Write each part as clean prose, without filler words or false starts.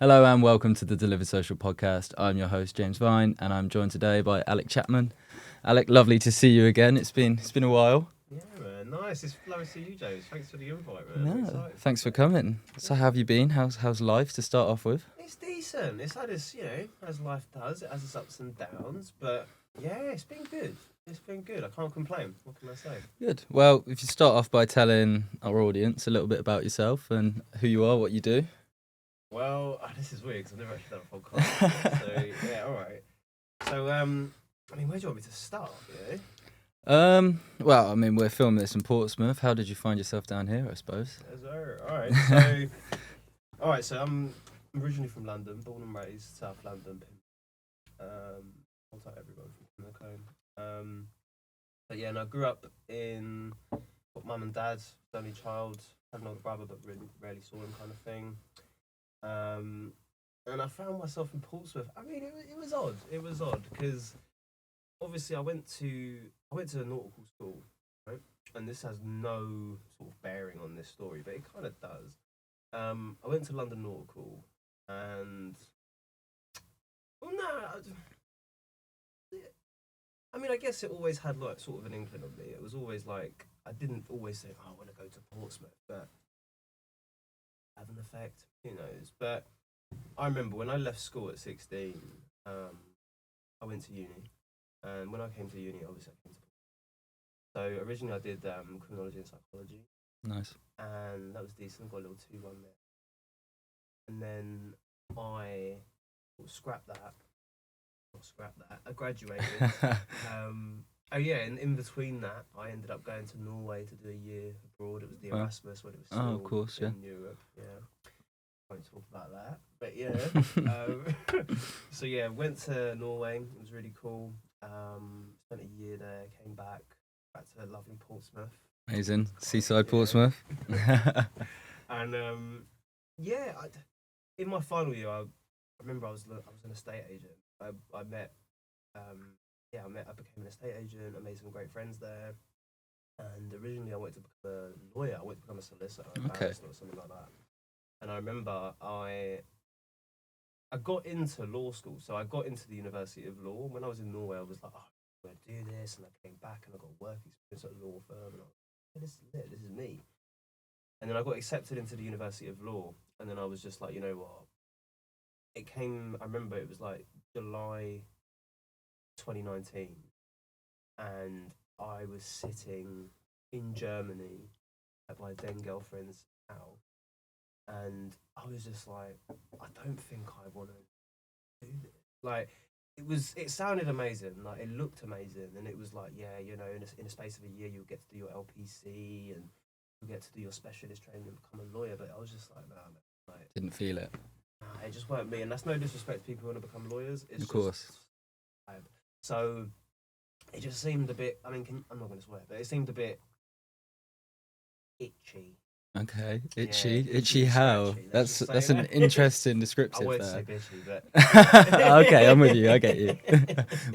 Hello and welcome to the Delivered Social podcast. I'm your host James Vine, and I'm joined today by Alec Chapman. Alec, lovely to see you again. It's been a while. Yeah, man, nice. It's lovely to see you, James. Thanks for the invite, man. I'm No, excited. thanks for coming. So, how have you been? How's life to start off with? It's decent. It's had its, as life does. It has its ups and downs, but yeah, it's been good. It's been good. I can't complain. What can I say? Good. Well, if you start off by telling our audience a little bit about yourself and who you are, what you do. Well, this is weird because I've never actually done a podcast before, so yeah, all right. So, I mean, where do you want me to start? Well, I mean, we're filming this in Portsmouth. How did you find yourself down here, I suppose? Yes, sir. All right. So I'm originally from London, born and raised South London. Contact everyone from Pimlico. But yeah, and I grew up in mum and dad, only child, had an older brother, but really rarely saw him, kind of thing. And I found myself in Portsmouth. I mean, it was odd. It was odd because obviously I went to a nautical school, right? And this has no sort of bearing on this story, but it kind of does. I went to London Nautical, and well, no, I mean, I guess it always had like sort of an inkling of me. It was always like I didn't always say, "Oh, I want to go to Portsmouth," but have an effect. Who knows? But I remember when I left school at 16, I went to uni, and when I came to uni, obviously I came to. So originally I did criminology and psychology, Nice. and that was decent. Got a little 2-1 there, and then I scrapped that. Not scrapped that. I graduated. Oh yeah, and in between that, I ended up going to Norway to do a year abroad. It was the Erasmus when it was still of course, yeah. in Europe. Yeah, won't talk about that, but yeah. So yeah, went to Norway. It was really cool. Spent a year there. Came back to lovely Portsmouth. Amazing. Seaside Portsmouth. And yeah, in my final year, I remember I was an estate agent. I met I became an estate agent. I made some great friends there. And originally, I wanted to become a lawyer. I wanted to become a solicitor, Okay. or something like that. And I remember I got into law school, so I got into the University of Law. When I was in Norway, I was like, oh, I'm going to do this, and I came back and I got work experience at a law firm, and I was like, this is it, this is me. And then I got accepted into the University of Law, and then I was just like, you know what? I remember it was like July 2019, and I was sitting in Germany at my then girlfriend's house, and I was just like, I don't think I want to do this. Like, it sounded amazing, like it looked amazing, and it was like, yeah, in a space of a year, you'll get to do your LPC and you'll get to do your specialist training and become a lawyer. But I was just like, nah, man, like, Didn't feel it. nah, it just weren't me, and that's no disrespect to people who want to become lawyers. It's Of course. Just, so it just seemed a bit. I mean, I'm not going to swear, but it seemed a bit itchy. Okay, Yeah, itchy how? scratchy, let's That's just that's say an that. interesting I descriptive won't there. say bitchy, but Okay, I'm with you. I get you.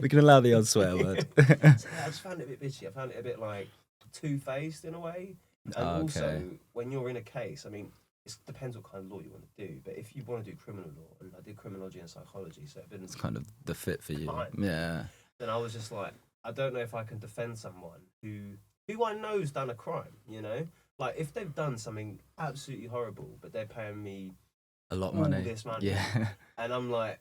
We can allow the odd swear word. So, yeah, I just found it a bit bitchy. I found it a bit like two-faced in a way, and also when you're in a case, I mean, it depends what kind of law you want to do. But if you want to do criminal law, and I did criminology and psychology, so It's kind of the fit for you. fine. Yeah. Then I was just like, I don't know if I can defend someone who I know's done a crime. Like if they've done something absolutely horrible, but they're paying me A lot of all money. this money, Yeah. and I'm like,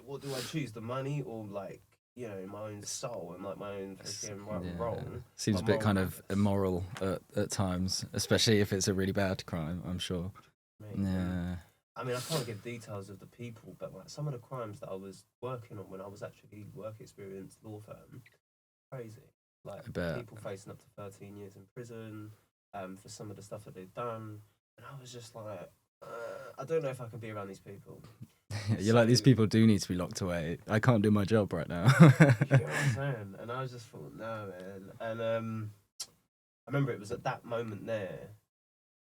what do I choose? The money or like, my own soul and like my own freaking right and wrong. Seems a bit kind of immoral at times, especially if it's a really bad crime, I'm sure. Mate, Yeah. I mean, I can't give details of the people, but like some of the crimes that I was working on when I was actually work experience law firm, crazy. Like people facing up to 13 years in prison for some of the stuff that they've done, and I was just like, I don't know if I can be around these people. You're like, these people do need to be locked away. I can't do my job right now. You know what I'm saying? And I just thought, no, man. And I remember it was at that moment there,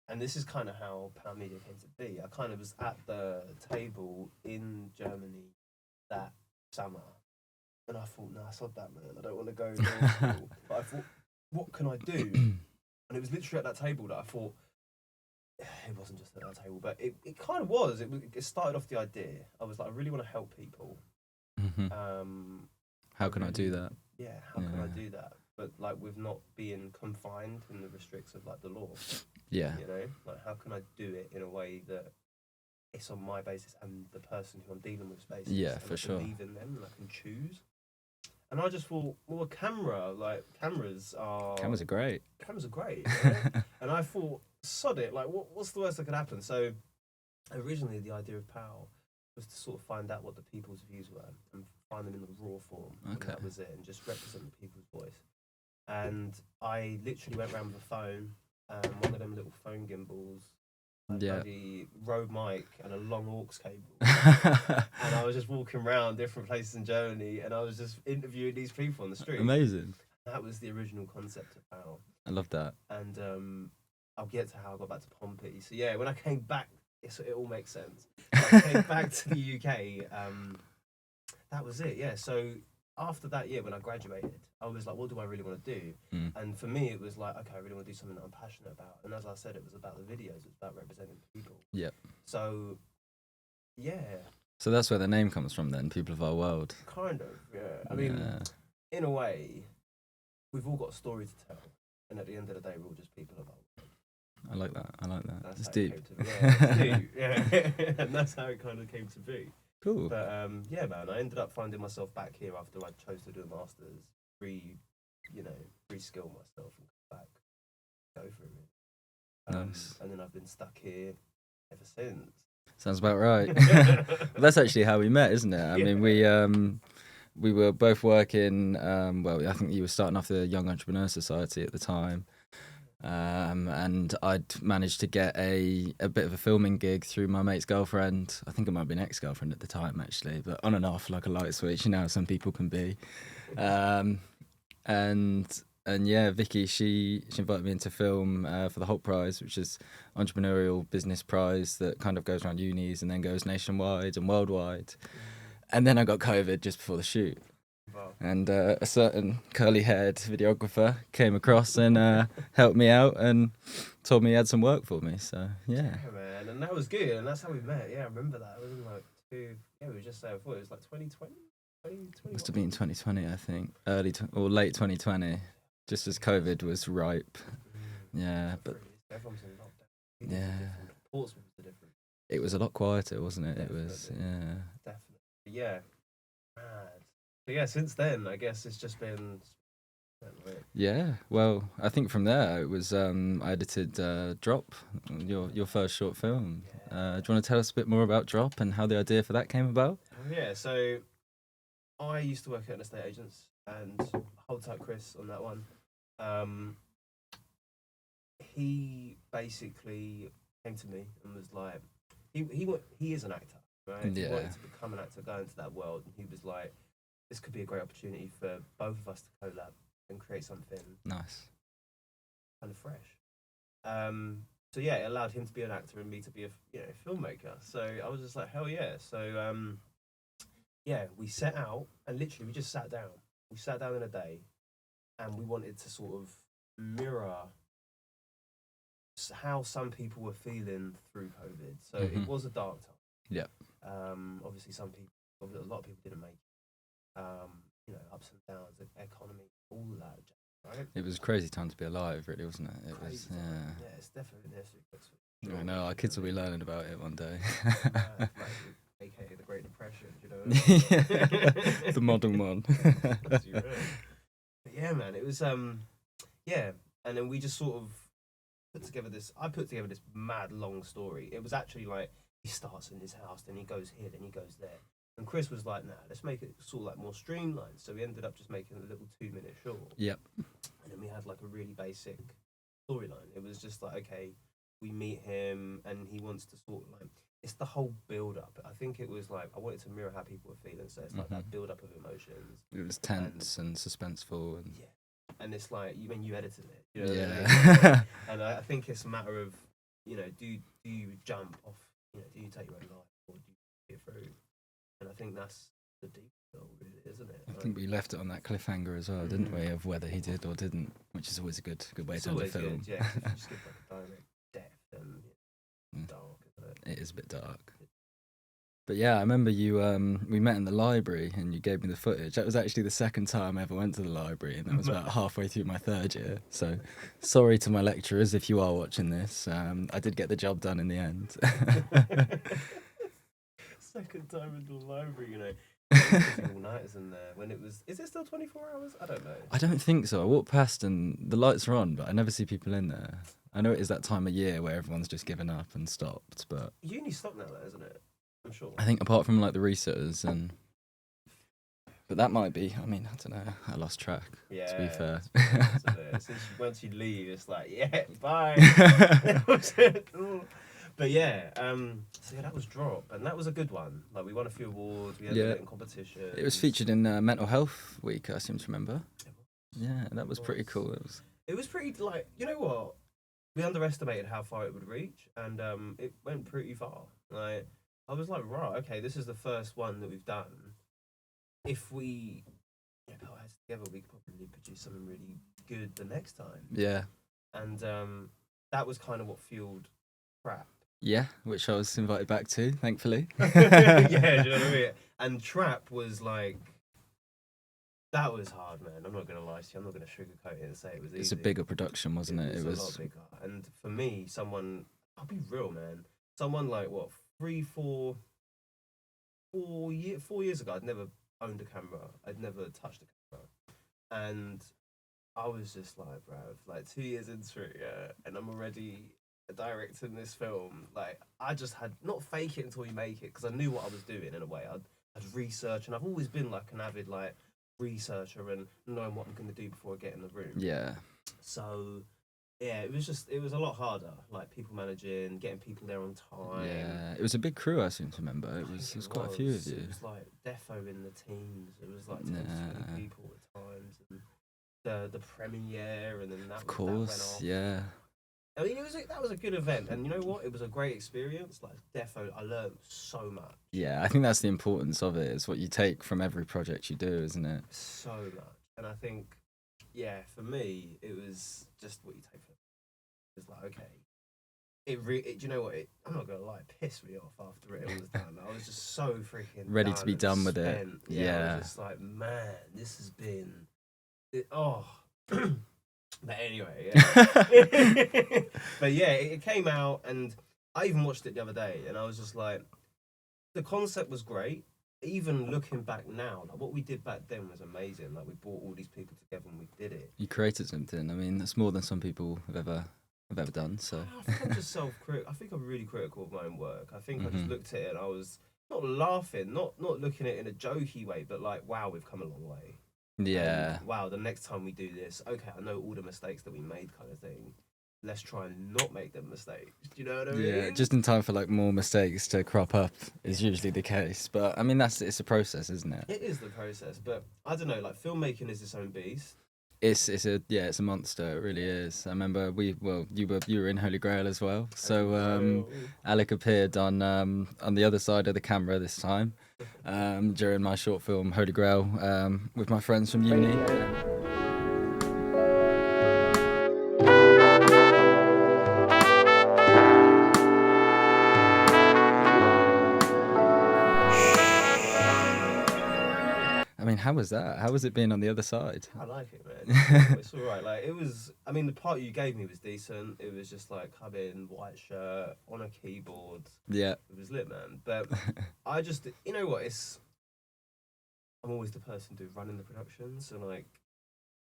and this is kind of how Poow Media came to be. I kind of was at the table in Germany that summer, and I thought, nah, sod that, man. I don't want to go to law school. But I thought, what can I do? And it was literally at that table that I thought, it wasn't just at our table, but it kind of was. It started off the idea. I was like, I really want to help people. Hmm. How can I do really- that? Yeah, how can I do that? But like with not being confined in the restricts of like the law, Yeah. you know, like how can I do it in a way that it's on my basis and the person who I'm dealing with basis? Yeah, and for I sure. believe in them and I can choose. And I just thought, well, cameras are Great. cameras are great, right? And I thought, sod it, like what's the worst that could happen? So originally the idea of Poow was to sort of find out what the people's views were and find them in the raw form. Okay. And that was it, and just represent the people's voice. And I literally went around with a phone, one of them little phone gimbals, a Yeah. bloody Rode mic, and a long aux cable. And I was just walking around different places in Germany, and I was just interviewing these people on the street. Amazing. That was the original concept of Pal. I love that. And I'll get to how I got back to Pompey. So yeah, when I came back, it all makes sense. When I came back to the UK, that was it. Yeah. So after that year, when I graduated, I was like, what do I really want to do? Mm. And for me, it was like, okay, I really want to do something that I'm passionate about. And as I said, it was about the videos. It was about representing people. Yep. So yeah, So that's where the name comes from then, People of Our World. kind of. Yeah. I mean, in a way, we've all got a story to tell. And at the end of the day, we're all just people of our world. I like that. I like that. That's It's how deep. it came to be. Yeah, it's deep. Yeah. And that's how it kind of came to be. Cool. But yeah, man, I ended up finding myself back here after I chose to do a master's, reskill myself and come back, go for it. Nice. And then I've been stuck here ever since. Sounds about right. That's actually how we met, isn't it? I mean, we were both working. I think you were starting off the Young Entrepreneur Society at the time, and I'd managed to get a bit of a filming gig through my mate's girlfriend. I think it might have been ex-girlfriend at the time, actually, but on and off like a light switch. You know, how some people can be. And yeah, Vicky, she invited me into film for the Holt Prize, which is entrepreneurial business prize that kind of goes around unis and then goes nationwide and worldwide. And then I got COVID just before the shoot. Wow. And a certain curly-haired videographer came across and helped me out and told me he had some work for me. So, yeah. Yeah, man, and that was good, and that's how we met. Yeah, I remember that. It was in like we were just saying before, it was like 2020? 2021? Must have been 2020, I think. Or late 2020, just as COVID was ripe. Yeah, but everyone's in lockdown. yeah, Portsmouth was different. it was a lot quieter, wasn't it? Definitely. It was, yeah. Definitely. But yeah. Mad. But yeah, since then, I guess it's just been. Yeah, well, I think from there it was I edited Drop, your first short film. Do you want to tell us a bit more about Drop and how the idea for that came about? Yeah, so I used to work at an estate agent's, and hold tight, Chris, on that one. He basically came to me and was like, he is an actor, right? He Yeah. wanted to become an actor, go into that world, and he was like, this could be a great opportunity for both of us to collab and create something Nice. kind of fresh. So yeah, it allowed him to be an actor and me to be a filmmaker. So I was just like, hell yeah. So yeah, we set out and literally we just sat down. We sat down in a day, and we wanted to sort of mirror how some people were feeling through COVID. So it was a dark time. Yeah. Obviously, a lot of people didn't make it. Ups and downs, the economy, all of that. Right? It was a crazy time to be alive, really, wasn't it? It Crazy was, time. Yeah, it's definitely I know, our kids will be learning about it one day. AKA the Great Depression, you know? The modern one. But yeah, man, it was, and then we just sort of I put together this mad long story. It was actually like, he starts in his house, then he goes here, then he goes there. And Chris was like, nah, let's make it sort of like more streamlined. So we ended up just making a little 2-minute short. Yep. And then we had like a really basic storyline. It was just like, okay, we meet him and he wants to sort of like, it's the whole build up. I think it was like, I wanted to mirror how people were feeling. So it's like that build up of emotions. It was tense and suspenseful. And... yeah. And it's like, you edited it. You know yeah. what I mean? And I think it's a matter of, do you jump off, do you take your own life or do you see it through? And I think that's the deep goal, really, isn't it? I think we left it on that cliffhanger as well, didn't we? Of whether he did or didn't, which is always a good way to end a film. Good, yeah. 'Cause if you just give like a direct death, then it is a bit dark. But yeah, I remember you. We met in the library, and you gave me the footage. That was actually the second time I ever went to the library, and that was about halfway through my third year. So, sorry to my lecturers if you are watching this. I did get the job done in the end. Second time in the library, you know. All nighters in there when it was. Is it still 24 hours? I don't know. I don't think so. I walked past and the lights are on, but I never see people in there. I know it is that time of year where everyone's just given up and stopped, but Uni stopped now, though, isn't it? I'm sure. I think apart from like the resets and. But that might be. I mean, I don't know. I lost track. Yeah. To be fair. Since once you leave, it's like, yeah, bye. But yeah, so yeah, that was Drop, and that was a good one. Like, we won a few awards. We had a competition. It was featured in Mental Health Week. I seem to remember. Yeah, that was pretty cool. It was pretty, like, you know what? We underestimated how far it would reach, and it went pretty far. Like, I was like, right, okay, this is the first one that we've done. If we put our heads together, we could probably produce something really good the next time. Yeah. And that was kind of what fueled Trap. Yeah, which I was invited back to, thankfully. Yeah, do you know what I mean? And Trap was like, that was hard, man. I'm not going to lie to you. I'm not going to sugarcoat it and say it was easy. It's a bigger production, wasn't it? It was a lot bigger. And for me, I'll be real, man. Someone like, what, 4 years ago, I'd never owned a camera. I'd never touched a camera. And I was just like, bruv, like 2 years into it, yeah, and I'm already directing this film. Like, I just had, not fake it until you make it, because I knew what I was doing in a way. I'd research, and I've always been like an avid like researcher and knowing what I'm going to do before I get in the room. Yeah. So, yeah, it was a lot harder, like people managing, getting people there on time. Yeah, it was a big crew, I seem to remember. It was quite a few of you. It was like defo in the teams. It was like 10 to 20 people at times. And the premiere, and then that, of course, that went off. Yeah. I mean, that was a good event, and you know what? It was a great experience. Like, defo, I learned so much. Yeah, I think that's the importance of it. It's what you take from every project you do, isn't it? So much. And I think, yeah, for me, it was just what you take from it. It's like, okay. Do you know what? I'm not going to lie, it pissed me off after it was done. I was just so freaking ready to be done with it. Yeah. I was just like, man, this has been... But anyway, yeah. But yeah, it came out, and I even watched it the other day, and I was just like, the concept was great. Even looking back now, like what we did back then was amazing. Like, we brought all these people together and we did it. You created something. I mean, that's more than some people have ever done. So I think I'm just self-critical. I think I'm really critical of my own work. I think I just looked at it and I was not laughing, not looking at it in a jokey way, but like, wow, we've come a long way. Yeah. Wow, the next time we do this, okay, I know all the mistakes that we made, kind of thing. Let's try and not make them mistakes. Do you know what I mean? Yeah, just in time for like more mistakes to crop up is usually the case. But I mean, it's a process, isn't it? It is the process, but I don't know. Like, filmmaking is its own beast. It's a monster. It really is. I remember you were in Holy Grail as well. So Alec appeared on the other side of the camera this time during my short film Holy Grail with my friends from uni. I mean, how was that? How was it being on the other side? I like it, man. It's all right. Like, it was. I mean, the part you gave me was decent. It was just like come in, white shirt, on a keyboard. Yeah. It was lit, man. But I just, you know what? I'm always the person running the production, so like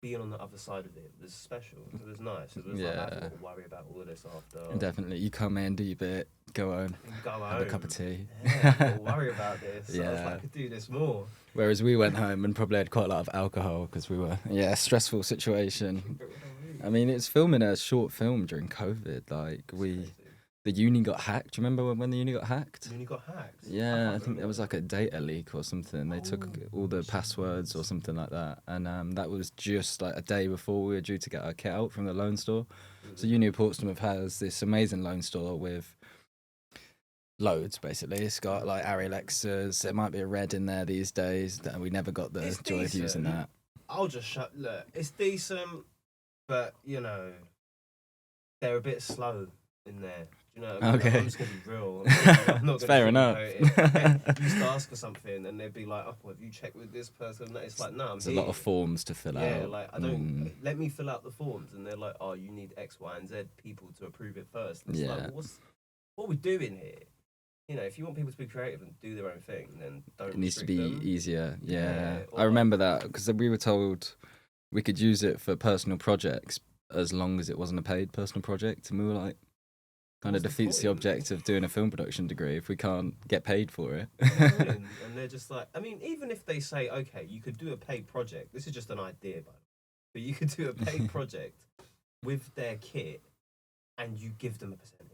being on the other side of it was special. It was nice. It was like I didn't have to worry about all of this after. Definitely, you come in, do your bit, go home, have a cup of tea. Yeah, don't worry about this. Yeah. I was like, I could do this more. Whereas we went home and probably had quite a lot of alcohol because we were stressful situation. I mean, it's filming a short film during COVID. Like the uni got hacked. Do you remember when the uni got hacked? The uni got hacked? Yeah, I think there was like a data leak or something. They took all the passwords or something like that. And that was just like a day before we were due to get our kit out from the loan store. So Uni of Portsmouth has this amazing loan store with loads, basically. It's got like Arri Lexus. There might be a Red in there these days. We never got the joy of using that. I'll just look, it's decent, but, you know, they're a bit slow in there. You know what I mean? Okay. Like, I'm just gonna be real. I'm not gonna Fair enough. sugarcoat it. You used to ask for something, and they'd be like, "Oh, well, have you checked with this person?" It's like, no, I'm There's here. a lot of forms to fill out. Yeah, like I don't let me fill out the forms, and they're like, "Oh, you need X, Y, and Z people to approve it first." And it's like, well, what are we doing here? You know, if you want people to be creative and do their own thing, then don't. It needs to restrict be them. easier. Yeah. Or I remember that because we were told we could use it for personal projects as long as it wasn't a paid personal project, and we were like, kind of What's the defeats the point? object of doing a film production degree if we can't get paid for it. And they're just like, I mean, even if they say, okay, you could do a paid project. This is just an idea, by the way, but you could do a paid project with their kit, and you give them a percentage.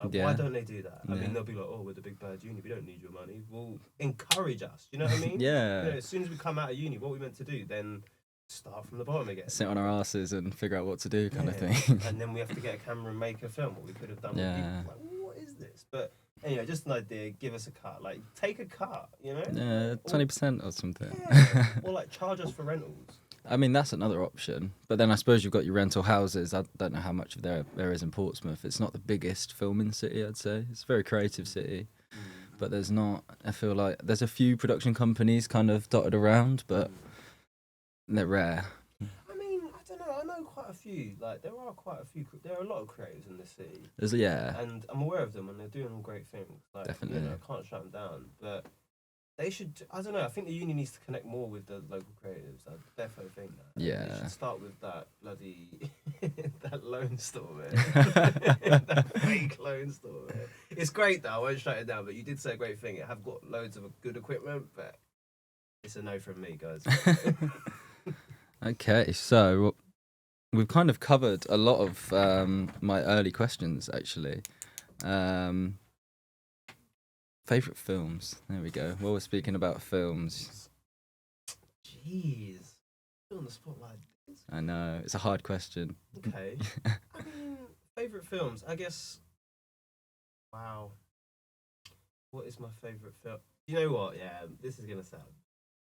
Like, Yeah. why don't they do that? I Yeah. mean, they'll be like, "Oh, we're the big bad uni. We don't need your money." Well, encourage us. You know what I mean? Yeah. You know, as soon as we come out of uni, what are we meant to do? Then start from the bottom again. Sit on our asses and figure out what to do, kind of Yeah. thing. And then we have to get a camera and make a film. What we could have done. Yeah. Like, what is this? But anyway, just an idea. Give us a cut. Like, take a cut. You know? Yeah, 20% or something. Yeah. Or like charge us for rentals. I mean, that's another option. But then I suppose you've got your rental houses. I don't know how much of there is in Portsmouth. It's not the biggest filming city, I'd say. It's a very creative city. But there's not, I feel like, there's a few production companies kind of dotted around, but they're rare. I mean, I don't know. I know quite a few. Like, there are quite a few. There are a lot of creators in this city. Yeah. And I'm aware of them, and they're doing all great things. Like, Definitely. You know, I can't shut them down, but they should. I don't know. I think the uni needs to connect more with the local creatives. I definitely think that. Yeah. They should start with that bloody that loan store, man. That fake loan store, man. It's great though. I won't shut it down. But you did say a great thing. It have got loads of good equipment, but it's a no from me, guys. Okay, so we've kind of covered a lot of my early questions, actually. Favorite films. There we go. Well, we're speaking about films. Jeez, put on the spotlight. I know it's a hard question. Okay. I mean, favorite films. I guess. Wow. What is my favorite film? You know what? Yeah, this is gonna sound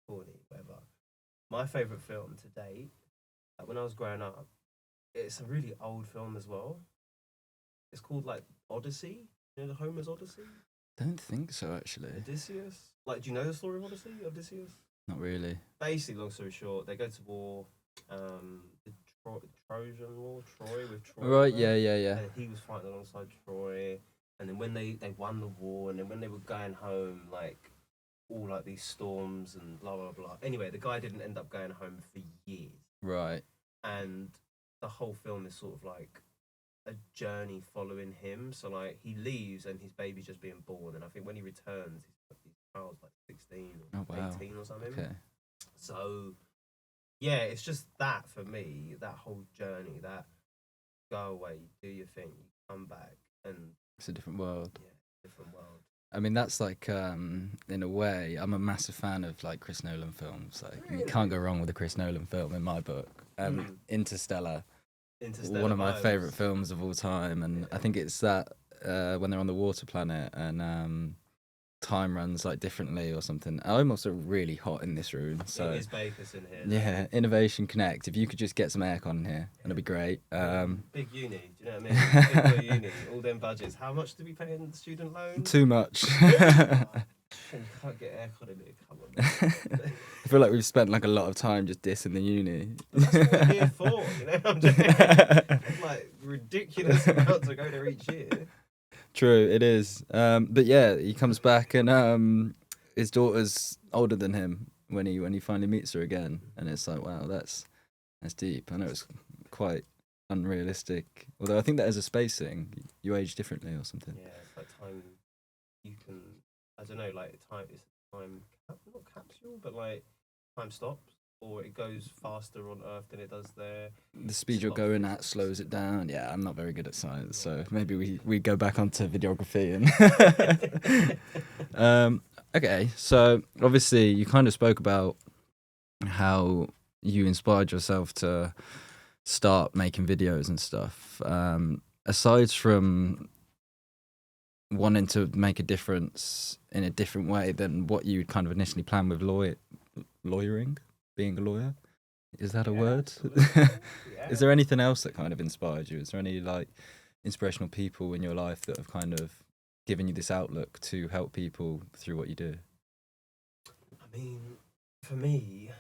corny, whatever. My favorite film to date, like when I was growing up, it's a really old film as well. It's called like Odyssey. You know the Homer's Odyssey? Don't think so, actually. Odysseus? Like, do you know the story of Odyssey? Odysseus? Not really. Basically, long story short, they go to war. The Trojan War, Troy with Troy. Right. Yeah. Yeah. And he was fighting alongside Troy. And then when they won the war, and then when they were going home, like all like these storms and blah blah blah. Anyway, the guy didn't end up going home for years, Right. and the whole film is sort of like a journey following him. So like he leaves and his baby's just being born, and I think when he returns, his child's like 16 or Oh, wow. 18 or something. Okay. So yeah, it's just that for me, that whole journey, that go away, do your thing, you come back, and It's a different world. yeah, different world. I mean, that's like, in a way, I'm a massive fan of like Chris Nolan films. Like, you can't go wrong with a Chris Nolan film in my book. Interstellar, one of my vibes. favorite films of all time, and I think it's that when they're on the water planet and time runs like differently or something. I'm also really hot in this room, so It is Bakers in here. yeah, Innovation Connect. If you could just get some aircon in here, it'd be great. Big uni, do you know what I mean? Big boy uni, all them budgets. How much do we pay in the student loan? Too much. You can't get aircon in here, come on. I feel like we've spent like a lot of time just dissing the uni. That's what we're here for, you know? I'm just it's like ridiculous amount to go there each year. True, it is. But yeah, he comes back and his daughter's older than him when he finally meets her again, and it's like, wow, that's deep. I know it's quite unrealistic, although I think that as a space thing, you age differently or something. Yeah, it's like time you can, I don't know, like time, it's time, not capsule, but like time stops, or it goes faster on Earth than it does there. The speed you're going at slows it down. Yeah, I'm not very good at science, so maybe we go back onto videography and. Okay, so obviously you kind of spoke about how you inspired yourself to start making videos and stuff. Aside from wanting to make a difference in a different way than what you kind of initially planned with lawyering, being a lawyer, is that a word? Yeah. Is there anything else that kind of inspired you? Is there any like inspirational people in your life that have kind of given you this outlook to help people through what you do? I mean, for me,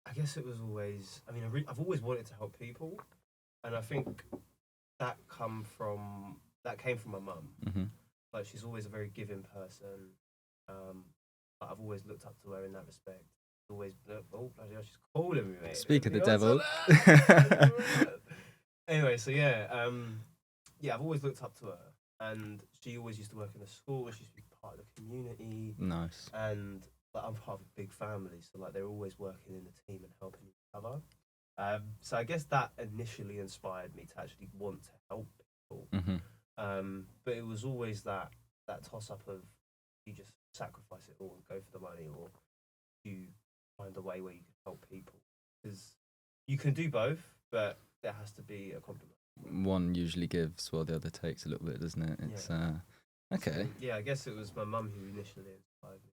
I guess it was always. I mean, I've always wanted to help people, and I think that came from my mum. Mm-hmm. Like, she's always a very giving person. But I've always looked up to her in that respect. Always, oh bloody hell, she's calling me, mate. Speak of the You devil. Anyway, so yeah, I've always looked up to her, and she always used to work in a school. She used to be part of the community. Nice. And like, I'm part of a big family, so like they're always working in a team and helping each other. So I guess that initially inspired me to actually want to help people. Mm-hmm. But it was always that toss up of, you just sacrifice it all and go for the money, or you find a way where you can help people, because you can do both, but there has to be a compromise. One usually gives while the other takes a little bit, doesn't it? It's okay. So, yeah, I guess it was my mum who initially inspired me.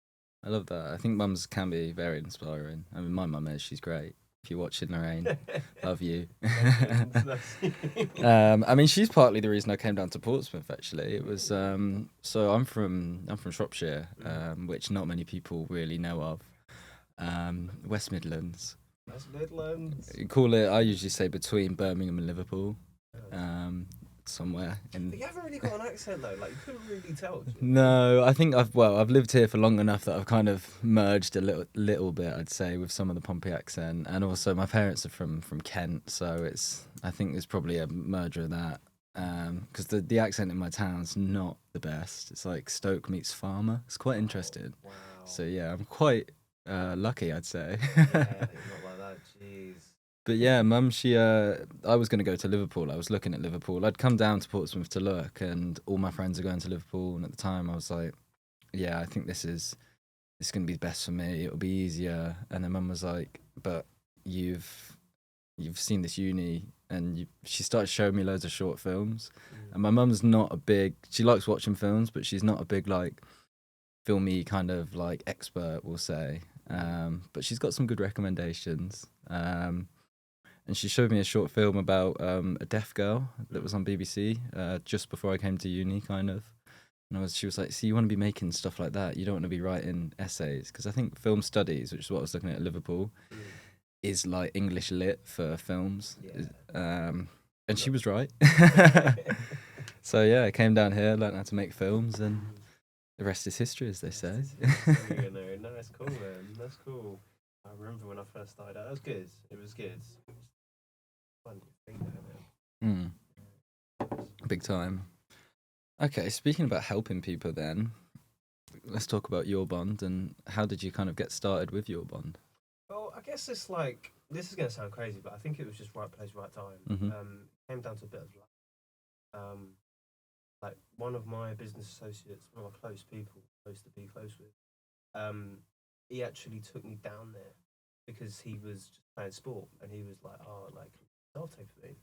I love that. I think mums can be very inspiring. I mean, my mum is. She's great. If you're watching, Lorraine, love you. I mean, she's partly the reason I came down to Portsmouth. Actually, it was so I'm from Shropshire, which not many people really know of. West Midlands. West Midlands. You call it. I usually say between Birmingham and Liverpool. Somewhere in. But you haven't really got an accent though. Like, you couldn't really tell. No, I think I've lived here for long enough that I've kind of merged a little bit, I'd say, with some of the Pompey accent, and also my parents are from Kent, so I think there's probably a merger of that. Because the accent in my town's not the best. It's like Stoke meets Farmer. It's quite interesting. Wow. So yeah, I'm quite lucky, I'd say. Yeah, not like that. Jeez. But yeah, Mum, I was going to go to Liverpool. I was looking at Liverpool. I'd come down to Portsmouth to look, and all my friends are going to Liverpool. And at the time, I was like, yeah, I think this is going to be the best for me. It'll be easier. And then Mum was like, but you've seen this uni, and she started showing me loads of short films. And my mum's not she likes watching films, but she's not a big like filmy kind of like expert, we'll say. But she's got some good recommendations. And she showed me a short film about a deaf girl that was on BBC just before I came to uni, kind of. And she was like, "See, you want to be making stuff like that. You don't want to be writing essays." Because I think film studies, which is what I was looking at Liverpool, is like English lit for films. Yeah. And she was right. So yeah, I came down here, learned how to make films, and the rest is history, as they say. No, that's cool, man. That's cool. I remember when I first started out. That was good. It was good. Fun thing there, man. Big time. Okay, speaking about helping people then, let's talk about your bond, and how did you kind of get started with your bond? Well, I guess it's like, this is going to sound crazy, but I think it was just right place, right time. Came down to a bit of luck. Like, one of my business associates, one of my close people, close to be close with, he actually took me down there because he was just playing sport, and he was like, "Oh, like, self-tape for me." Is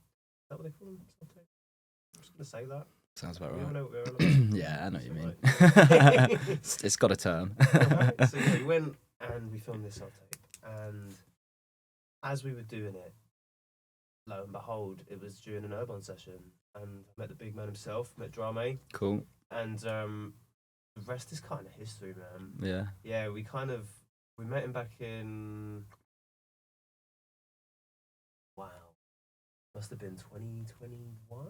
that what they call them? Self-tape? I'm just going to say that. Sounds about You right. know what we're on about? Yeah, I know what you mean. It's got a term. Right? So yeah, we went and we filmed this self-tape, and as we were doing it, lo and behold, it was during an Urban session, and I met the big man himself, met Drame. Cool. And the rest is kind of history, man. Yeah. Yeah, we met him back in, wow, must have been 2021?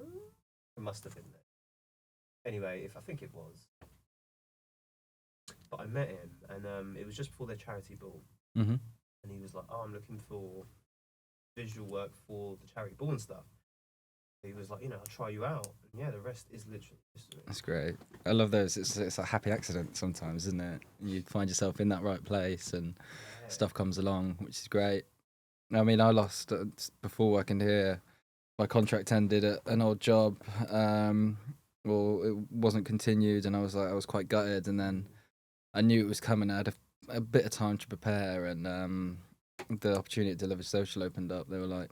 It must have been there. Anyway, I think it was. But I met him, and it was just before their charity ball. Mm-hmm. And he was like, "Oh, I'm looking for visual work for the charity ball and stuff." He was like, "I'll try you out." And yeah, the rest is literally history. That's great. I love those. It's a happy accident sometimes, isn't it? You find yourself in that right place, and stuff comes along, which is great. I mean, I lost before working here. My contract ended at an old job. Well, it wasn't continued, and I was quite gutted. And then I knew it was coming. I had a bit of time to prepare, and the opportunity at Deliver Social opened up. They were like,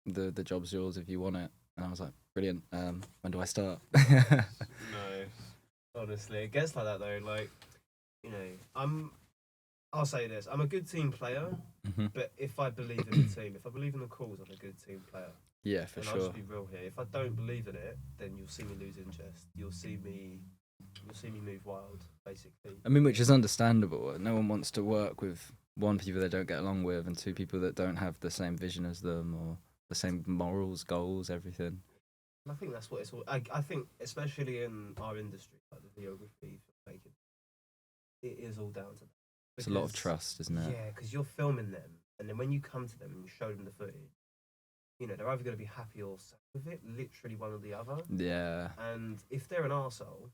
the job's yours if you want it. And I was like, brilliant. When do I start? No, honestly, it gets like that though. Like, I'll say this: I'm a good team player, but if I believe in the team, if I believe in the cause, I'm a good team player. Yeah, for And I'll sure. just be real here. If I don't believe in it, then you'll see me lose interest. You'll see me move wild, basically. I mean, which is understandable. No one wants to work with one, people they don't get along with, and two, people that don't have the same vision as them or the same morals, goals, everything. And I think that's what it's all. I think, especially in our industry, like the videography, filmmaking, it is all down to that. It's a lot of trust, isn't it? Yeah, because you're filming them, and then when you come to them and you show them the footage, you know, they're either going to be happy or sad with it, literally one or the other. Yeah. And if they're an arsehole,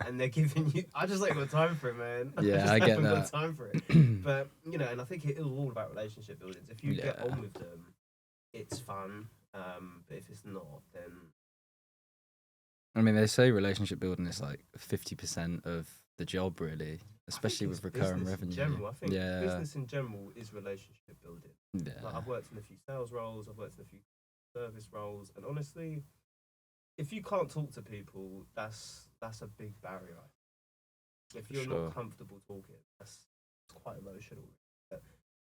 and they're giving you, I just ain't got time for it, man. Yeah, I get that. Got time for it. But you know, and I think it is all about relationship buildings. If you get on with them, it's fun. But if it's not, then I mean, they say relationship building is like 50% of the job, really, especially with recurring revenue. In general, I think business in general is relationship building. Yeah. Like, I've worked in a few sales roles, I've worked in a few service roles, and honestly, if you can't talk to people, that's a big barrier. If you're not comfortable talking, that's quite emotional.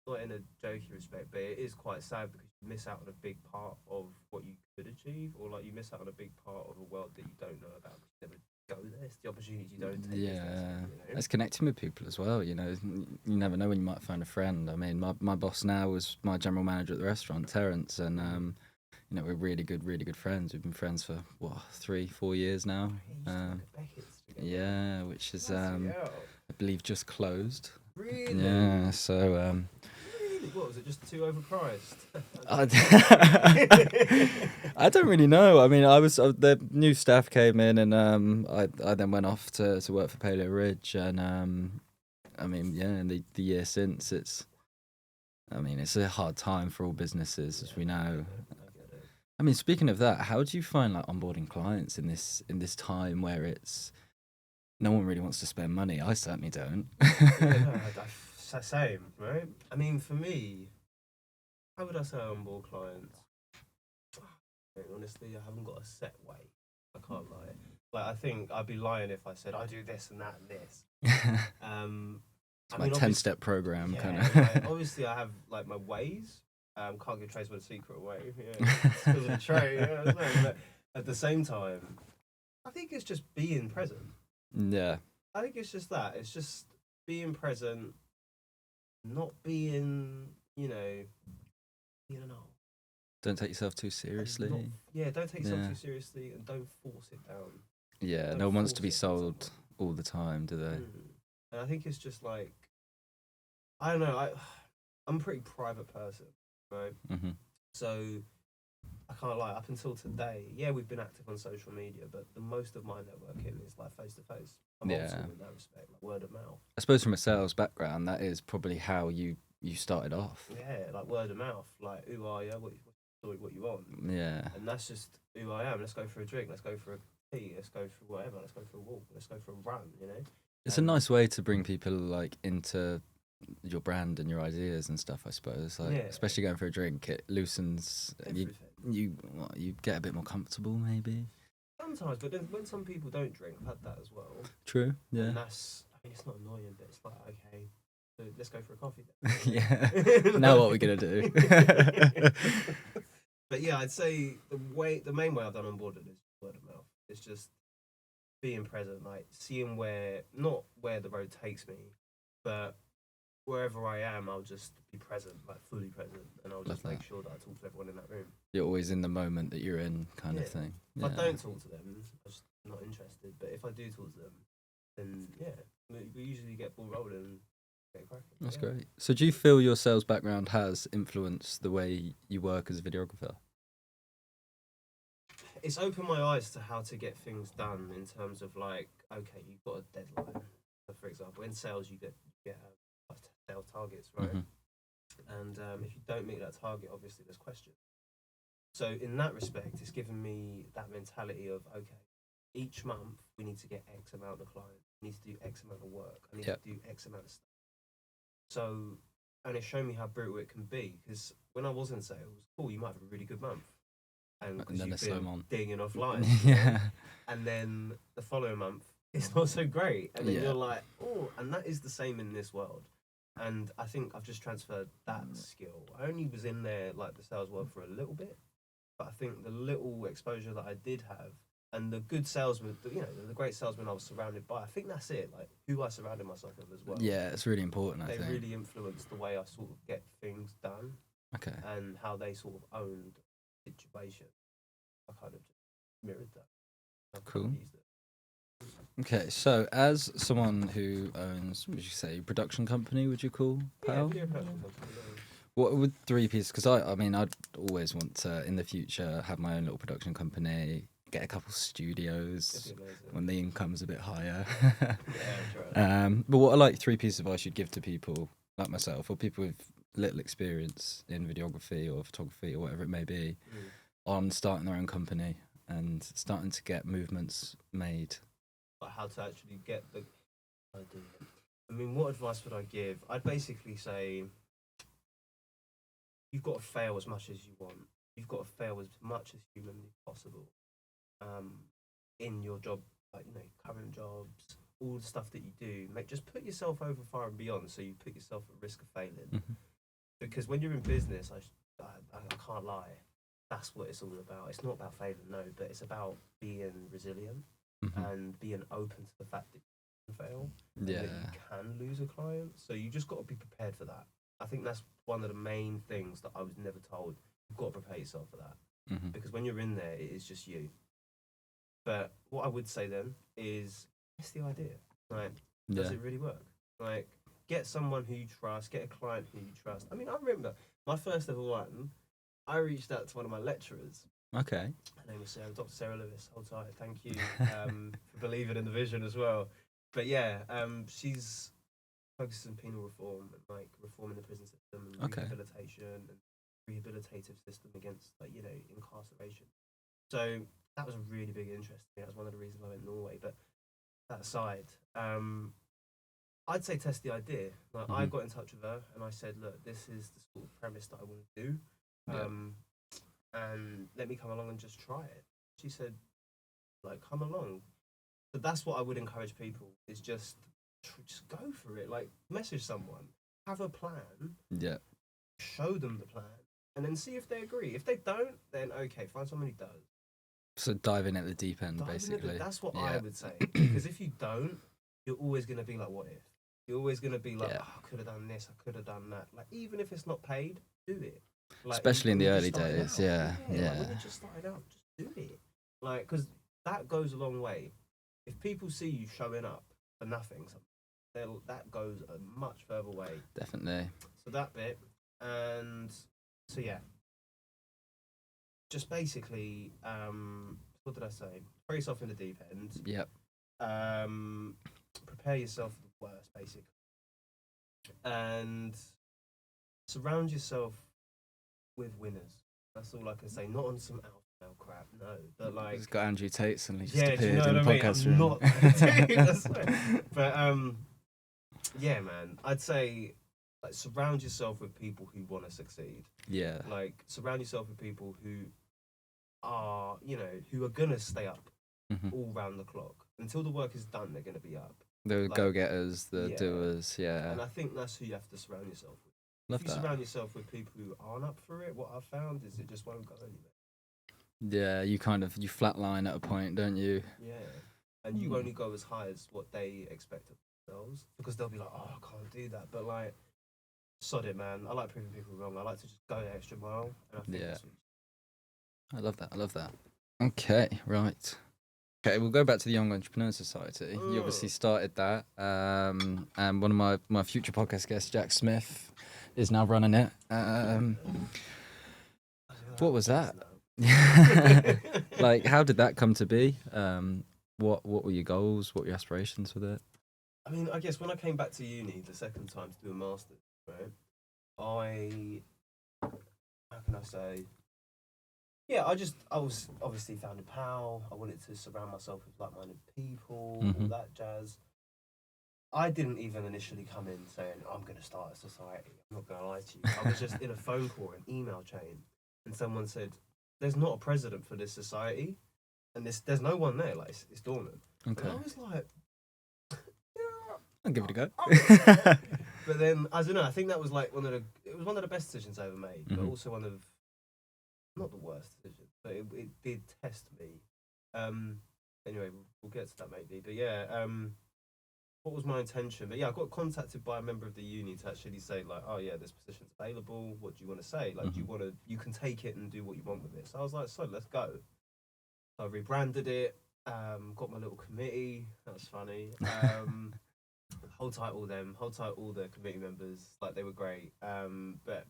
Not in a jokey respect, but it is quite sad because you miss out on a big part of what you could achieve, or like you miss out on a big part of a world that you don't know about because you never go there. It's the opportunities you don't take. Yeah, it's connecting with people as well. You know, you never know when you might find a friend. I mean, my boss now was my general manager at the restaurant, Terence, and you know, we're really good friends. We've been friends for 3-4 years now. Yeah, which is I believe just closed. Really? Yeah, so what was it? Just too overpriced? I don't really know. I mean, the new staff came in, and I then went off to work for Paleo Ridge, and I mean, yeah, in the year since, it's a hard time for all businesses, as we know. I mean, speaking of that, how do you find like onboarding clients in this time where it's no one really wants to spend money? I certainly don't. Same, right? I mean, for me, how would I say I onboard clients? Honestly, I haven't got a set way. I can't lie. Like, I think I'd be lying if I said I do this and that and this. It's my 10-step program, kind of. Like, obviously, I have like my ways. Can't give trades with a secret way. Yeah, skills of the trade. Yeah, but at the same time, I think it's just being present. Yeah. I think it's just that. It's just being present, not being, being an old. Don't take yourself too seriously. Don't take yourself too seriously, and don't force it down. Yeah, no one wants to be sold all the time, do they? And I think it's just like, I don't know, I'm a pretty private person, right? Mm-hmm. So I can't lie, up until today, we've been active on social media, but the most of my networking is like face to face. I'm old school in that respect, like word of mouth. I suppose from a sales background, that is probably how you started off. Yeah, like word of mouth, like who are you, what you want. Yeah. And that's just who I am. Let's go for a drink, let's go for a tea, let's go for whatever, let's go for a walk, let's go for a run, It's a nice way to bring people like into your brand and your ideas and stuff, I suppose. Like, especially going for a drink, it loosens. You get a bit more comfortable, maybe. Sometimes, but then when some people don't drink, I've had that as well. True. Yeah. And it's not annoying, but it's like, okay, so let's go for a coffee then. Yeah. Now what are we gonna do? But yeah, I'd say the main way I've done onboarding is word of mouth. It's just being present, like seeing not where the road takes me, but wherever I am, I'll just be present, like fully present, and I'll just make sure that I talk to everyone in that room. You're always in the moment that you're in, kind of thing. If I don't talk to them, I'm just not interested. But if I do talk to them, then we usually get ball rolling and get cracking. That's great. So do you feel your sales background has influenced the way you work as a videographer? It's opened my eyes to how to get things done in terms of like, okay, you've got a deadline. So for example, in sales, you get sales targets, right? Mm-hmm. And if you don't meet that target, obviously there's questions. So in that respect, it's given me that mentality of, okay, each month we need to get X amount of clients, we need to do X amount of work, I need to do X amount of stuff. So, and it's shown me how brutal it can be, because when I was in sales, cool, you might have a really good month. And because you've been digging offline. And then the following month, it's not so great. And then you're like, oh, and that is the same in this world. And I think I've just transferred that skill. I only was in there like the sales world for a little bit, but I think the little exposure that I did have and the good salesmen, the great salesmen I was surrounded by, I think that's it. Like who I surrounded myself with as well. Yeah, it's really important. I They think really influenced the way I sort of get things done. Okay. And how they sort of owned the situation. I kind of just mirrored that. Cool. Okay, so as someone who owns, would you say, production company, would you call Poow? Yeah, production company. What would 3 pieces? Because I mean, I'd always want to, in the future, have my own little production company, get a couple studios when the income's a bit higher. But what are like 3 pieces of advice you'd give to people like myself, or people with little experience in videography or photography or whatever it may be, on starting their own company and starting to get movements made? Like how to actually get the idea. I mean, what advice would I give? I'd basically say you've got to fail as much as you want. You've got to fail as much as humanly possible in your job, like, current jobs, all the stuff that you do. Just put yourself over far and beyond, so you put yourself at risk of failing. Because when you're in business, I can't lie, that's what it's all about. It's not about failing, no, but it's about being resilient. And being open to the fact that you can fail, that you can lose a client. So you just got to be prepared for that. I think that's one of the main things that I was never told. You've got to prepare yourself for that. Because when you're in there, it is just you. But what I would say then is, it's the idea. Like, does it really work? Like, get someone who you trust, get a client who you trust. I mean, I remember my first ever one, I reached out to one of my lecturers. Okay. Her name was Dr. Sarah Lewis. Hold tight. Thank you for believing in the vision as well. But yeah, she's focused on penal reform and like reforming the prison system and rehabilitation and rehabilitative system against incarceration. So that was a really big interest to me. That was one of the reasons I went to Norway. But that aside, I'd say test the idea. Like I got in touch with her and I said, look, this is the sort of premise that I want to do. And let me come along and just try it. She said, like, come along. So that's what I would encourage people, is just go for it. Like, message someone, have a plan, show them the plan, and then see if they agree. If they don't, then okay, find someone who does. So dive in at the deep end, basically. That's what I would say. Because if you don't, you're always going to be like, what if? You're always going to be like, I could have done this, I could have done that. Like, even if it's not paid, do it. Like, especially in the early days, like, when you just started out, just do it. Like, because that goes a long way. If people see you showing up for nothing, that goes a much further way. Definitely. So that bit, and so yeah, just basically, what did I say? Throw yourself in the deep end. Yep. Prepare yourself for the worst, basically, and surround yourself with winners. That's all I can say. Not on some alpha crap, no. But like, he's got Andrew Tate suddenly just yeah, appeared do you know in the what I mean? podcast I'm room. not, dude, I swear. But yeah, man, I'd say like surround yourself with people who want to succeed. Yeah. Like surround yourself with people who are, who are gonna stay up all round the clock until the work is done. They're gonna be up. The go-getters, the doers, And I think that's who you have to surround yourself with. If you surround yourself with people who aren't up for it, what I've found is it just won't go anywhere. Yeah, you flatline at a point, don't you? Yeah, and you only go as high as what they expect of themselves, because they'll be like, oh, I can't do that. But like, sod it, man. I like proving people wrong. I like to just go the extra mile. And I think that's what I love that. Okay, right. Okay, we'll go back to the Young Entrepreneur Society. You obviously started that, and one of my future podcast guests, Jack Smith, is now running it. What was that? Like, how did that come to be? What were your goals? What were your aspirations with it? I mean, I guess when I came back to uni the second time to do a master's, right, how can I say? Yeah, I was obviously founded Poow. I wanted to surround myself with like-minded people, all that jazz. I didn't even initially come in saying, I'm going to start a society. I'm not going to lie to you. I was just in a phone call, an email chain, and someone said, there's not a president for this society, and there's no one there. Like, it's dormant. Okay. And I was like, I'll give it a go. But then I don't know. I think that was like one of the best decisions I ever made, but also one of not the worst decisions, but it did test me. Anyway, we'll get to that maybe. But yeah, what was my intention? But yeah, I got contacted by a member of the uni to actually say like, oh yeah, this position's available. What do you want to say? Like, do you want to? You can take it and do what you want with it. So I was like, so let's go. So I rebranded it. Got my little committee. That was funny. Hold tight all the committee members. Like they were great. But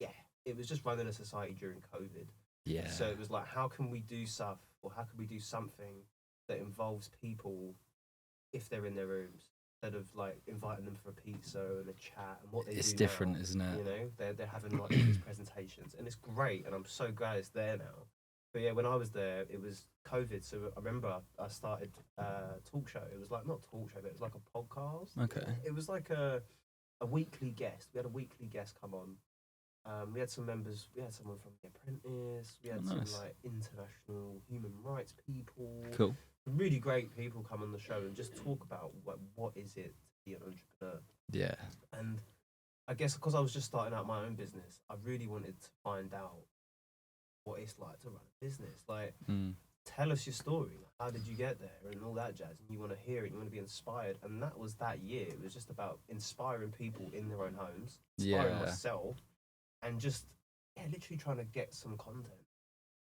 yeah, it was just running a society during COVID. Yeah. So it was like, how can we do stuff, or how can we do something that involves people if they're in their rooms, instead of like inviting them for a pizza and a chat and what they do. It's different, now, isn't it? You know, they're having like these presentations, and it's great, and I'm so glad it's there now. But yeah, when I was there, it was COVID, so I remember I started talk show. It was like not talk show, but it was like a podcast. Okay. It was like a weekly guest. We had a weekly guest come on. We had some members. We had someone from The Apprentice. We had some like international human rights people. Cool. Really great people come on the show and just talk about what is it to be an entrepreneur. Yeah. And I guess because I was just starting out my own business, I really wanted to find out what it's like to run a business. Like, tell us your story. How did you get there and all that jazz? And you want to hear it. You want to be inspired. And that was that year. It was just about inspiring people in their own homes, inspiring myself, and just literally trying to get some content.